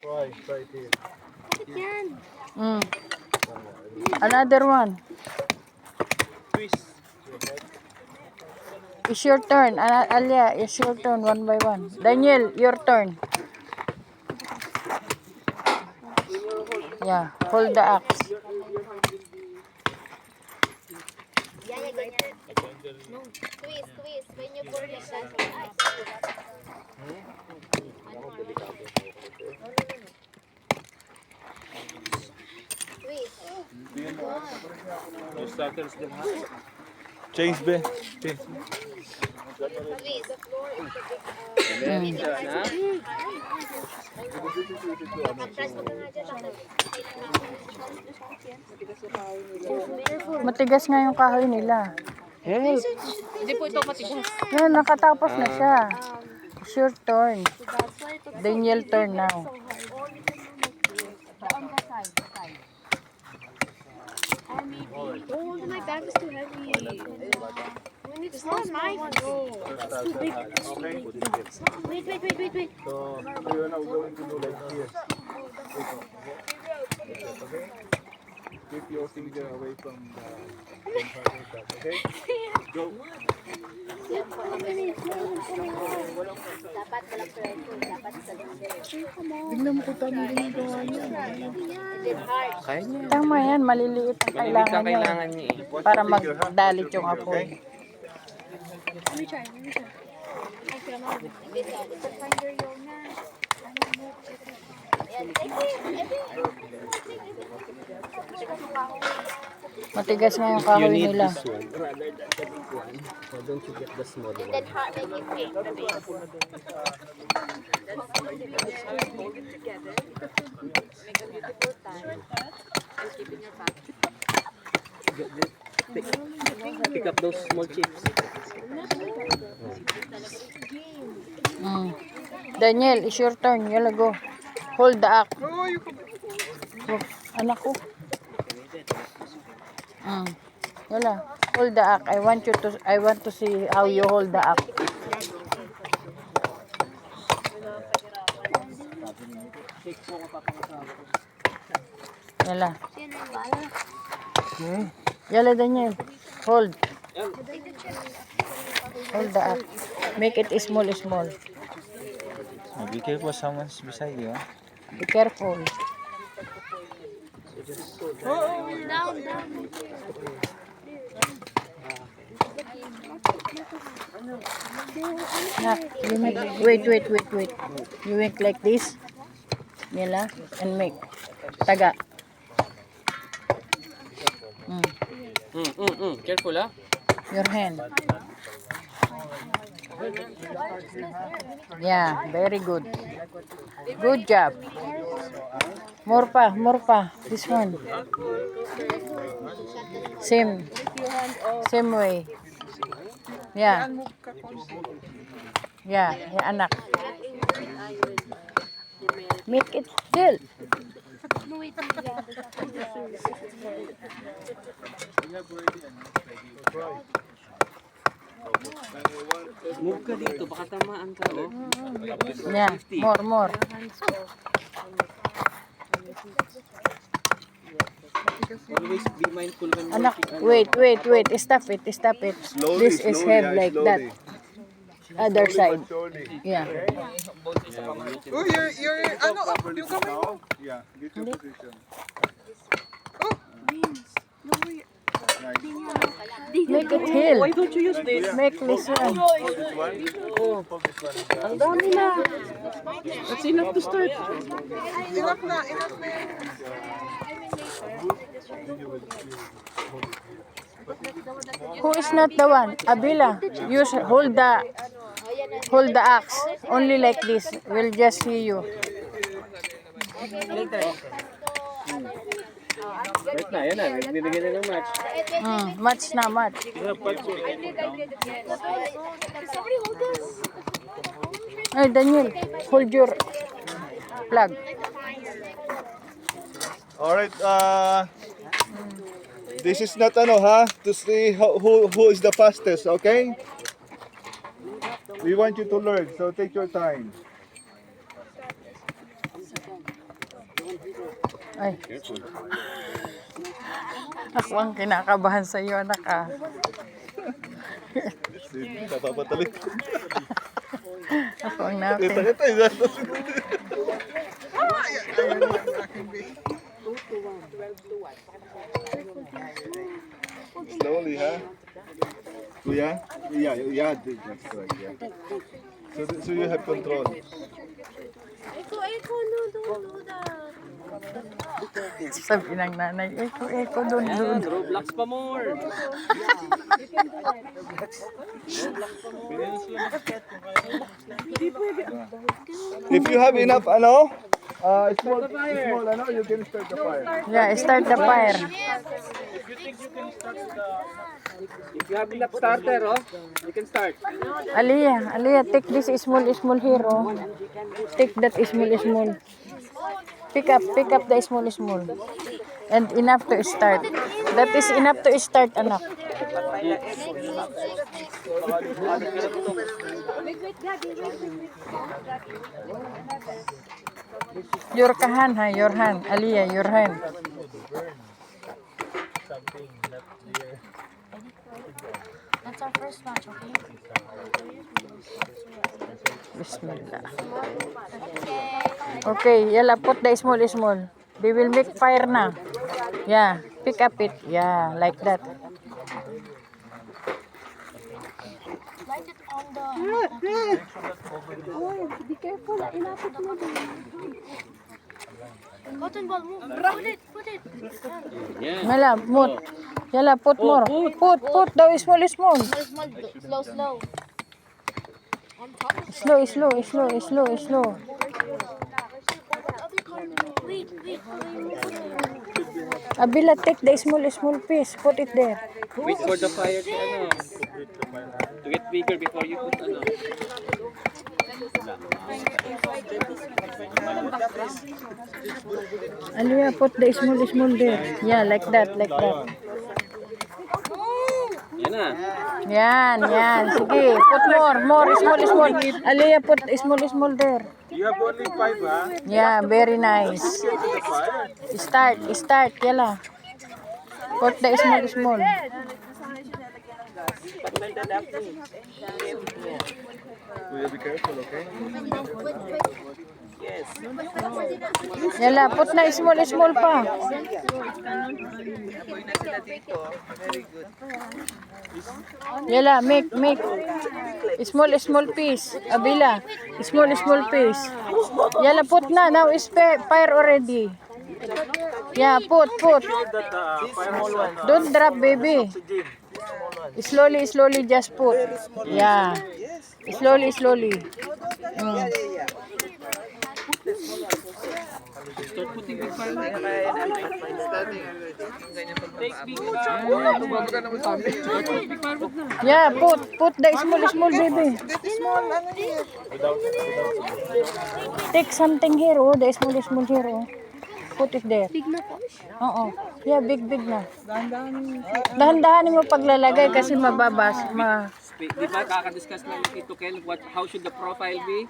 Try it here. Mm. Another one. Twist. It's your turn. Alia, it's your turn one by one. Daniel, your turn. Yeah, hold the axe. Twist. When you put it like that. Twist. No starters din ha. Change be. Change. Twist. Matigas nga yung kahoy nila. Hindi po ito matigas. Yan, nakatapos na siya. It's your turn. Daniel turn now. Oh, my bag is too heavy. It's not mine. No. It's too big. It's too big. Wait. So we're now going to do like this. Okay? Keep your finger away from the okay? Go. Dapat walang pressure. Dapat sa Tingnan mo kung tama yung gawa niya. Kaya niya. Tama yan, maliliit ang kailangan niya. niya eh. Para magdalit yung apoy. Let me try. Ay, kaya mo. Matigas nga yung kahoy nila. Rather than the big one. So don't you get the small one. then hard make it pink. The base. Pick up those small chips. Mm. Daniel, it's your turn. Yala, go. Hold the axe. Oh, anak ko. Yala, hold the axe. I want to see how you hold the axe. Yala. Yala, Daniel. Hold. Hold the axe. Make it small. Be careful, someone's beside you. Huh? Be careful. Down. Nak, you make, wait. You make like this. Yala, and make. Taga. Careful ah. Your hand. Yeah, very good. Good job. More pa. This one. Same way. Yeah. Yeah, anak. Make it still. Move ka dito, baka tamaan ka oh. Yeah, more. Always be mindful when Anak, wait. Stop it. Slowly, This is slowly, heavy like that. Other side. Slowly. Yeah. Oh, you're ano, yung kamay mo. Yeah, get your position. Make it hill. Why don't you use this? Make this one. Ang dami na. That's enough to start. Enough na yan. Who is not the one? Abila. Use hold the axe. Only like this. We'll just see you. Right na, yan na. Nilagyan na ng match. Match na match. Hey Daniel, hold your plug. Alright, this is not to see who is the fastest, okay? We want you to learn, so take your time. Ay. Ako ang kinakabahan sa iyo, anak ah. Kapapatalik. Ako ang natin. Slowly, huh? Kuya? Yeah, that's correct, yeah. So you have control. Echo, no, don't do that. Sabi ng nanay, eko, doon. Roblox pa more. If you have enough, small, you can start the fire. Yeah, start the fire. If you have enough starter, you can start. Aliyah, take this small hero. Take that small. Pick up the small. And enough to start. That is enough to start, anak. Your hand, your hand. Aliyah, your hand. That's our first match, okay? Bismillah. Okay, yala, put the small. They will make fire na. Yeah, pick up it. Yeah, like that. Light it on the... Oh, be careful. Inapit mo din. Cotton ball, move. Put it. Yala, put more. Put the small. Small. Slow. On top. Slow. Wait. Abila, take the small piece. Put it there. Wait for the fire to get bigger before you put Aliyah, put the small there. Yeah, like that. Yan na. Yan. Sige, put more, small. Aliyah, put small there. You have only 5, huh? Yeah, very nice. Start, yala. Put the small. Kuya, be careful, okay? Yala, put na small pa. Yala, make small piece. Abila, small piece. Yala, put na. Now is fire already. Yeah, put. Don't drop, baby. Slowly, just put. Yeah. Slowly. Start putting the fire. Yeah, put the small, baby. Take something here, the small here. Put it there. Big na po. Oo. Yeah, big na. Dahan-dahanin mo paglalagay kasi mababas. Di ba kaka-discuss na ito, Ken, how should the profile be?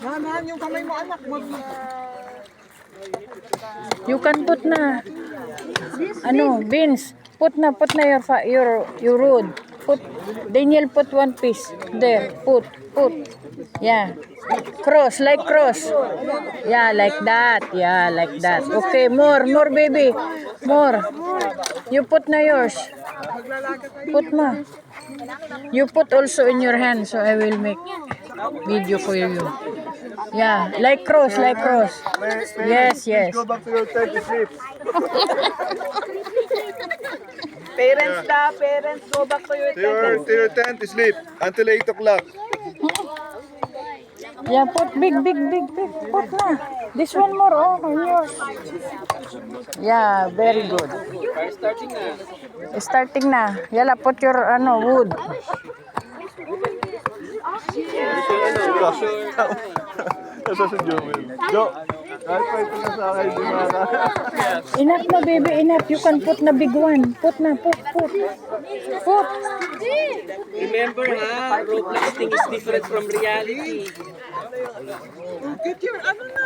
Nahan yung kamay mo, anak. You can put na. Beans. Put na your wood. Daniel, put one piece. There, put. Yeah. Cross. Yeah, like that. Okay, more, baby. More. You put na yours. Put na. You put also in your hand, so I will make video for you. Yeah, like cross. Yes. Go back to your tent to sleep. Parents, go back to your To your tent to sleep until 8 o'clock. Yeah, put big. Put na. This one more, on yours. Yeah, very good. Fire starting na. Starting na. Yala, put your wood. Nasa si Joel. Kahit pa na sa akin, di ba? Enough na, baby, enough. You can put na big one. Put na, put. Put. Remember ha, rope blasting is different from reality. Get your ano na.